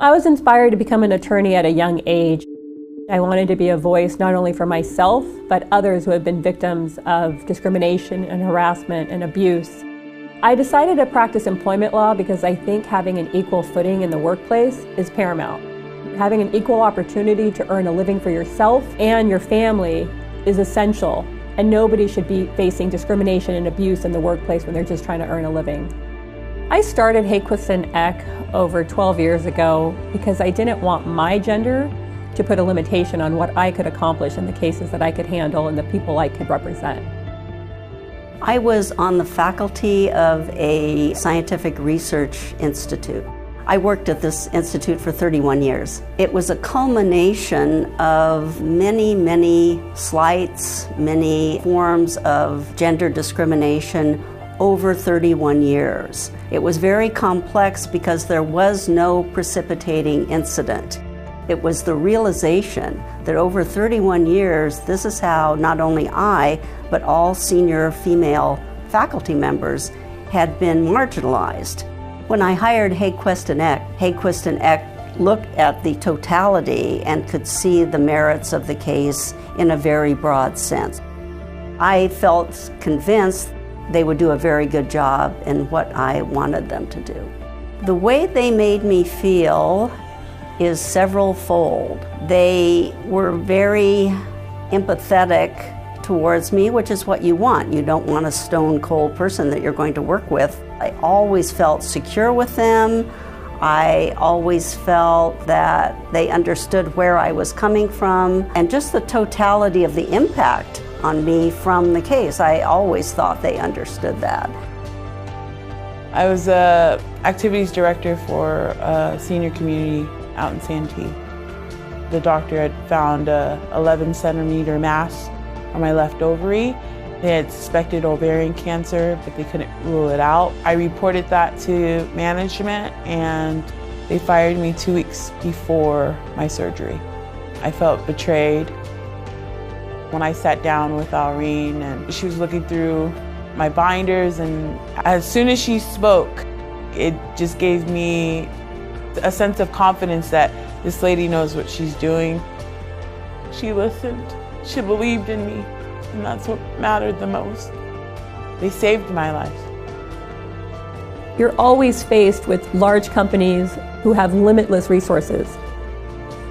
I was inspired to become an attorney at a young age. I wanted to be a voice not only for myself, but others who have been victims of discrimination and harassment and abuse. I decided to practice employment law because I think having an equal footing in the workplace is paramount. Having an equal opportunity to earn a living for yourself and your family is essential, and nobody should be facing discrimination and abuse in the workplace when they're just trying to earn a living. I started Haeggquist Eck over 12 years ago because I didn't want my gender to put a limitation on what I could accomplish in the cases that I could handle and the people I could represent. I was on the faculty of a scientific research institute. I worked at this institute for 31 years. It was a culmination of many slights, many forms of gender discrimination over 31 years. It was very complex because there was no precipitating incident. It was the realization that over 31 years, this is how not only I, but all senior female faculty members had been marginalized. When I hired Haeggquist Eck looked at the totality and could see the merits of the case in a very broad sense. I felt convinced they would do a very good job in what I wanted them to do. The way they made me feel is several-fold. They were very empathetic towards me, which is what you want. You don't want a stone-cold person that you're going to work with. I always felt secure with them. I always felt that they understood where I was coming from, and just the totality of the impact on me from the case. I always thought they understood that. I was an activities director for a senior community out in Santee. The doctor had found a 11-centimeter mass on my left ovary. They had suspected ovarian cancer, but they couldn't rule it out. I reported that to management, and they fired me 2 weeks before my surgery. I felt betrayed. When I sat down with Aureen, and she was looking through my binders, and as soon as she spoke, it just gave me a sense of confidence that this lady knows what she's doing. She listened, she believed in me, and that's what mattered the most. They saved my life. You're always faced with large companies who have limitless resources.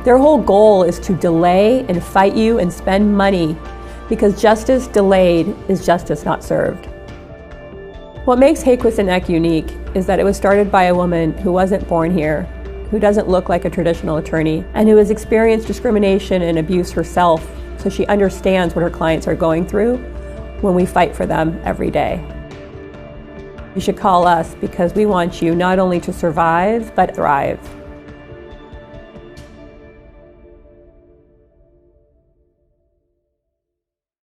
Their whole goal is to delay and fight you and spend money because justice delayed is justice not served. What makes Haeggquist Eck unique is that it was started by a woman who wasn't born here, who doesn't look like a traditional attorney, and who has experienced discrimination and abuse herself, so she understands what her clients are going through when we fight for them every day. You should call us because we want you not only to survive, but thrive.